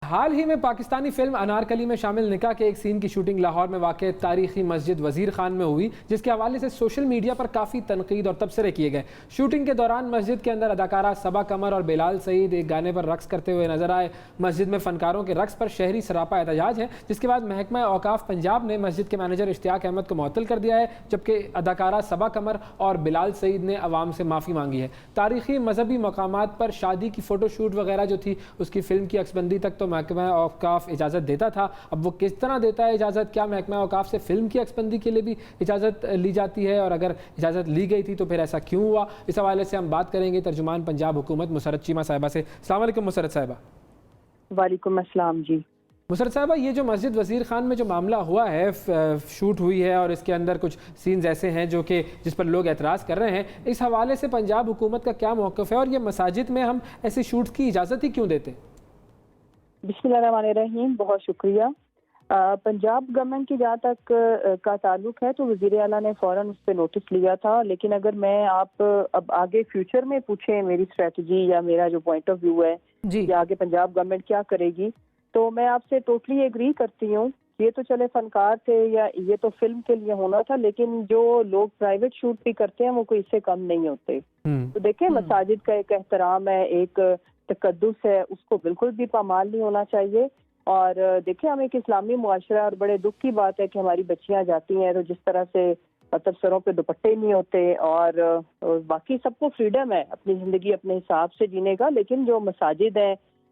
हाल ही में पाकिस्तानी फिल्म अनारकली में शामिल निकाह के एक सीन की शूटिंग लाहौर में वाक़ तारीखी मस्जिद वज़ीर खान में हुई, जिसके हवाले से सोशल मीडिया पर काफ़ी तनकीद और तबसरे किए गए। शूटिंग के दौरान मस्जिद के अंदर अदाकारा सबा कमर और बिलाल सईद एक गाने पर रक्स करते हुए नजर आए। मस्जिद में फ़नकारों के रक्स पर शहरी सरापा एहतजाज है, जिसके बाद महकमा औकाफ पंजाब ने मस्जिद के मैनेजर इश्तियाक अहमद को मुअत्तल कर दिया है, जबकि अदाकारा सबा कमर और बिलाल सईद ने अवाम से माफ़ी मांगी है। तारीखी मजहबी मकामात पर शादी की फ़ोटोशूट वगैरह जो थी उसकी फ़िल्म की अक्सबंदी तक तो महकमा औकाफ इजाज़त देता था। अब वो किस तरह देता है इजाज़त, क्या महकमा औकाफ से फ़िल्म की अक्सबंदी के लिए भी इजाज़त ली जाती है, और अगर इजाज़त ली गई थी तो फिर ऐसा क्यों हुआ, इस हवाले से हम बात करेंगे तर्जुमान पंजाब हुकूमत मुसरत चीमा साहिबा से। अस्सलाम वालेकुम मुसरत साहिबा। वालेकुम अस्सलाम जी। मुसरत साहिबा, ये जो मस्जिद वज़ीर खान में जो मामला हुआ है, शूट हुई है और इसके अंदर कुछ सीन्स ऐसे हैं जो कि जिस पर लोग एतराज़ कर रहे हैं, इस हवाले से पंजाब हुकूमत का क्या मौक़िफ़ है और ये मसाजिद में हम ऐसे शूट्स की इजाज़त ही क्यों देते? बिस्मिल्लाहिर्रहमानिर्रहीम, बहुत शुक्रिया। पंजाब गवर्नमेंट की जहाँ तक का ताल्लुक है तो वज़ीर आला ने फ़ौरन उस पर नोटिस लिया था, लेकिन अगर मैं आप अब आगे फ्यूचर में पूछें मेरी स्ट्रेटजी या मेरा जो पॉइंट ऑफ व्यू है या आगे पंजाब गवर्नमेंट क्या करेगी, तो मैं आपसे टोटली एग्री करती हूँ। ये तो चले फनकार थे या ये तो फिल्म के लिए होना था, लेकिन जो लोग प्राइवेट शूट भी करते हैं वो कोई इससे कम नहीं होते। तो देखिए, मसाजिद का एक एहतराम है, एक तकद्दुस है, उसको बिल्कुल भी पामाल नहीं होना चाहिए। और देखिए, हम एक इस्लामी मुआशरा, और बड़े दुख की बात है कि हमारी बच्चियां जाती हैं तो जिस तरह से मतलब सरों पे दुपट्टे नहीं होते, और बाकी सबको फ्रीडम है अपनी जिंदगी अपने हिसाब से जीने का, लेकिन जो मसाजिद है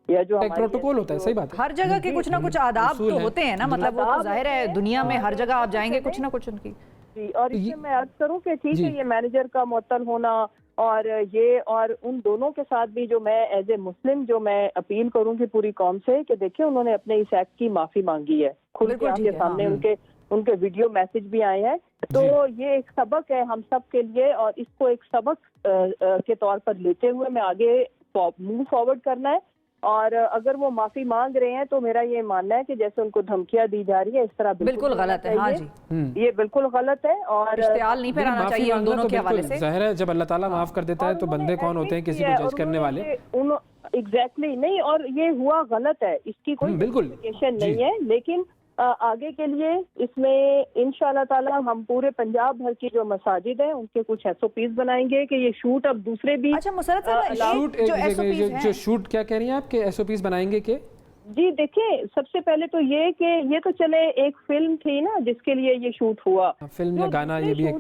या जो एक प्रोटोकॉल होता है, सही बात है। हर जगह के कुछ ना कुछ आदाब तो होते हैं ना, मतलब वो तो जाहिर है दुनिया में हर जगह आप जाएंगे कुछ ना कुछ उनकी। और इसमें मैं अर्ज करूं कि ठीक है, ये मैनेजर का मुअत्तल होना और ये, और उन दोनों के साथ भी जो मैं एज ए मुस्लिम जो मैं अपील करूंगी पूरी कौम से कि देखिए, उन्होंने अपने इस एक्ट की माफी मांगी है खुद के आपके सामने, उनके वीडियो मैसेज भी आए हैं। तो ये एक सबक है हम सब के लिए, और इसको एक सबक के तौर पर लेते हुए मैं आगे मूव फॉरवर्ड करना है। और अगर वो माफी मांग रहे हैं तो मेरा ये मानना है कि जैसे उनको धमकियां दी जा रही है, इस तरह बिल्कुल गलत है। हाँ जी, ये बिल्कुल गलत है और इश्तियाल नहीं फैलाना चाहिए उन दोनों के हवाले से। ज़ाहिर है जब अल्लाह ताला माफ कर देता है तो बंदे कौन होते हैं किसी को जज करने वाले। एग्जैक्टली नहीं, और ये हुआ गलत है, इसकी कोई जस्टिफिकेशन नहीं है, लेकिन आगे के लिए इसमें इंशाअल्लाह ताला हम पूरे पंजाब भर की जो मसाजिद है उनके कुछ SOPs बनाएंगे कि ये शूट अब दूसरे भी। अच्छा मुसरत साहब, जो शूट क्या कह रही हैं आप कि SOPs बनाएंगे के? जी देखिए, सबसे पहले तो ये कि ये तो चले एक फिल्म थी ना जिसके लिए ये शूट हुआ, फिल्म या गाना, ये भी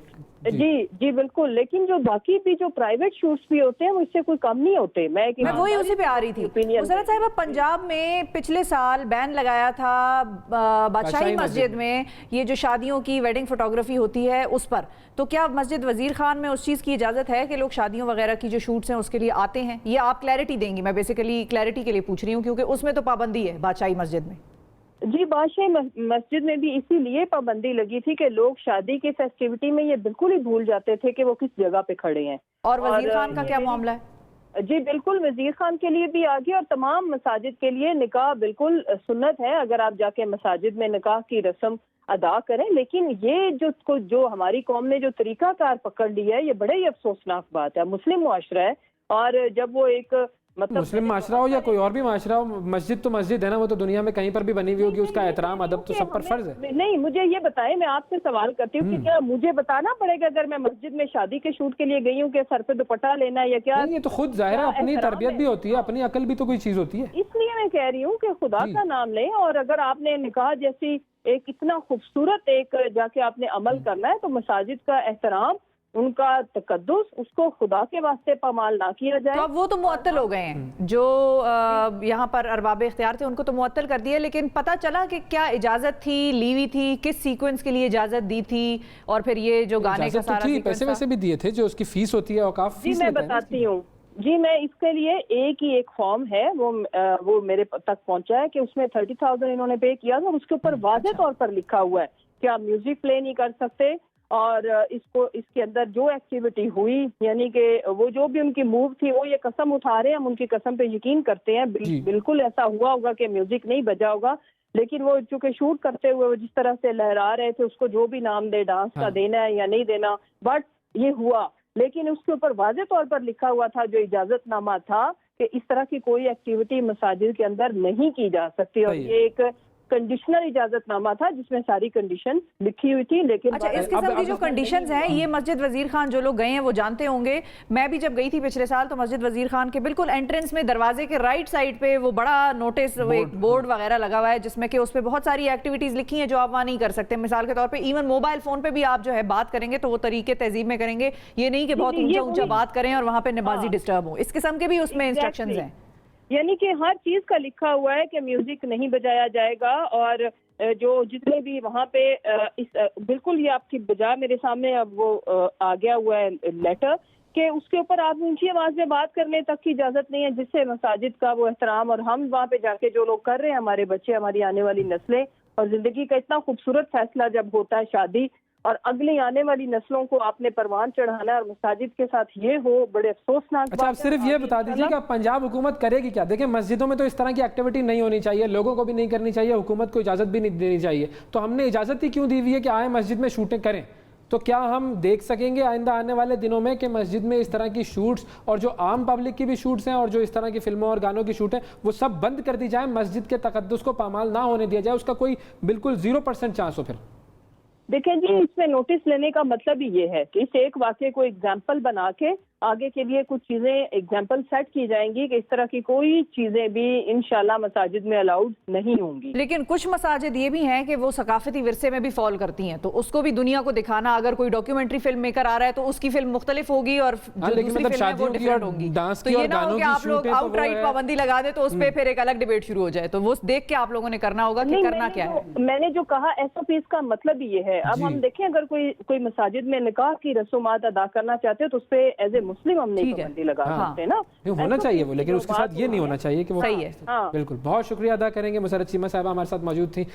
जी बिल्कुल, लेकिन जो बाकी भी जो प्राइवेट शूट्स भी होते हैं वो इससे कोई कम नहीं होते। मैं वही उसी पे आ रही थी। मुसरत साहिबा, पंजाब में पिछले साल बैन लगाया था बादशाही मस्जिद में ये जो शादियों की वेडिंग फोटोग्राफी होती है उस पर, तो क्या मस्जिद वजीर खान में उस चीज़ की इजाज़त है कि लोग शादियों वगैरह की जो शूट्स हैं उसके लिए आते हैं? ये आप क्लैरिटी देंगी, मैं बेसिकली क्लैरिटी के लिए पूछ रही हूँ क्योंकि उसमें तो पाबंदी है बादशाही मस्जिद में। जी, बादशाही मस्जिद में भी इसीलिए पाबंदी लगी थी कि लोग शादी की फेस्टिविटी में ये बिल्कुल ही भूल जाते थे कि वो किस जगह पे खड़े हैं। और वजीर खान का क्या मामला है? जी बिल्कुल, वजीर खान के लिए भी आ गया, और तमाम मसाजिद के लिए निकाह बिल्कुल सुन्नत है, अगर आप जाके मसाजिद में निकाह की रस्म अदा करें। लेकिन ये जो हमारी कौम ने जो तरीकाकार पकड़ लिया है, ये बड़े ही अफसोसनाक बात है। मुस्लिम मुआशरा है, और जब वो एक मतलब मुस्लिम माशरा हो या कोई और भी माशरा हो, मस्जिद तो मस्जिद है ना, वो तो दुनिया में कहीं पर भी बनी हुई होगी, उसका एहतराम अदब तो सब पर फर्ज है। नहीं, मुझे ये बताएं, मैं आपसे सवाल करती हूँ कि क्या मुझे बताना पड़ेगा अगर मैं मस्जिद में शादी के शूट के लिए गई हूँ कि सर पे दुपट्टा लेना या क्या? ये तो खुद जाहिर है अपनी तरबियत भी होती है, अपनी अकल भी तो कोई चीज होती है। इसलिए मैं कह रही हूँ कि खुदा का नाम लें, और अगर आपने निकाह जैसी एक इतना खूबसूरत एक जाके आपने अमल करना है तो मसाजिद का एहतराम, उनका तकद्दुस, उसको खुदा के वास्ते पामाल ना किया जाए। तो अब वो तो मुअत्तल हो गए हैं, जो यहाँ पर अरबाब इख्तियार थे उनको तो मुअत्तल कर दिया, लेकिन पता चला कि क्या इजाजत थी, ली हुई थी, किस सीक्वेंस के लिए इजाजत दी थी, और फिर ये जो गाने का सारा पैसे वैसे भी दिए थे, जो उसकी फीस होती है औकाफ फीस। जी मैं बताती हूँ जी, मैं इसके लिए एक फॉर्म है वो मेरे तक पहुंचा है कि उसमें 30,000 इन्होंने पे किया था, और उसके ऊपर वाज़ेह तौर पर लिखा हुआ है कि आप म्यूजिक प्ले नहीं कर सकते, और इसके अंदर जो एक्टिविटी हुई, यानी कि वो जो भी उनकी मूव थी, वो ये कसम उठा रहे हैं, हम उनकी कसम पे यकीन करते हैं बिल्कुल ऐसा हुआ होगा कि म्यूजिक नहीं बजा होगा, लेकिन वो चूंकि शूट करते हुए वो जिस तरह से लहरा रहे थे, उसको जो भी नाम दे, डांस का देना है या नहीं देना, बट ये हुआ। लेकिन उसके ऊपर वाज़ेह तौर पर लिखा हुआ था जो इजाजतनामा था कि इस तरह की कोई एक्टिविटी मसाजिद के अंदर नहीं की जा सकती, और ये एक कंडीशनल इजाजतनामा था जिसमें सारी कंडीशन लिखी हुई थी। लेकिन अच्छा, इस किस्म की जो कंडीशंस हैं ये मस्जिद वजीर खान जो लोग गए हैं वो जानते होंगे। मैं भी जब गई थी पिछले साल तो मस्जिद वजीर खान के बिल्कुल एंट्रेंस में दरवाजे के राइट साइड पे वो बड़ा नोटिस बोर्ड वगैरह लगा हुआ है जिसमें कि उस पर बहुत सारी एक्टिविटीज लिखी हैं जो आप वहाँ नहीं कर सकते। मिसाल के तौर पर इवन मोबाइल फोन पे भी आप जो है बात करेंगे तो वो तरीके तहजीब में करेंगे, ये नहीं कि बहुत ऊंचा ऊंचा बात करें और वहाँ पे नमाजी डिस्टर्ब हो। इस किस्म के भी उसमें इंस्ट्रक्शन हैं, यानी कि हर चीज का लिखा हुआ है कि म्यूजिक नहीं बजाया जाएगा, और जो जितने भी वहाँ पे बिल्कुल ये आपकी बजा मेरे सामने अब वो आ गया हुआ है लेटर कि उसके ऊपर आप ऊंची आवाज में बात करने तक की इजाजत नहीं है, जिससे मसाजिद का वो एहतराम, और हम वहाँ पे जाके जो लोग कर रहे हैं, हमारे बच्चे, हमारी आने वाली नस्लें, और जिंदगी का इतना खूबसूरत फैसला जब होता है शादी, और अगली आने वाली नस्लों को आपने परवान चढ़ाना है और मसाजिद के साथ ये हो, बड़े अफसोसनाक। अच्छा, आप सिर्फ ये बता दीजिए कि पंजाब हुकूमत करेगी क्या? देखिए, मस्जिदों में तो इस तरह की एक्टिविटी नहीं होनी चाहिए, लोगों को भी नहीं करनी चाहिए, हुकूमत को इजाज़त भी नहीं देनी चाहिए, तो हमने इजाज़त ही क्यों दी हुई है कि आए मस्जिद में शूटिंग करें? तो क्या हम देख सकेंगे आइंदा आने वाले दिनों में कि मस्जिद में इस तरह की शूट्स, और जो आम पब्लिक की भी शूट्स हैं और जो इस तरह की फिल्मों और गानों की शूट है, वो सब बंद कर दी जाए, मस्जिद के तकद्दुस को पामाल ना होने दिया जाए, उसका कोई बिल्कुल 0% चांस हो? फिर देखिए जी, इसमें नोटिस लेने का मतलब ही ये है कि इस एक वाक़े को एग्जाम्पल बना के आगे के लिए कुछ चीजें एग्जाम्पल सेट की जाएंगी कि इस तरह की कोई चीजें भी इंशाल्लाह मसाजिद में अलाउड नहीं होंगी। लेकिन कुछ मसाजिद ये भी हैं कि वो सकाफती विरसे में भी फॉल करती हैं, तो उसको भी दुनिया को दिखाना, अगर कोई डॉक्यूमेंट्री फिल्म मेकर आ रहा है तो उसकी फिल्म मुख्तलिफ होगी और जो दूसरी फिल्म है वो डिफरेंट होगी। तो ये ना हो कि आप लोग आउटराइट पाबंदी लगा दे तो उस पर फिर एक अलग डिबेट शुरू हो जाए, तो वो देख के आप लोगों ने करना होगा कि करना क्या है। मैंने जो कहा SOP का मतलब ये है। अब हम देखें, अगर कोई मसाजिद में निकाह की रसूमात अदा करना चाहते हो तो उस पर एज ए मुस्लिम हमने पाबंदी लगा सकते हैं ना, होना चाहिए वो, लेकिन उसके साथ ये नहीं होना चाहिए कि वो सही है। बिल्कुल। बहुत शुक्रिया अदा करेंगे, मुसर्रत चीमा साहबा हमारे साथ मौजूद थी।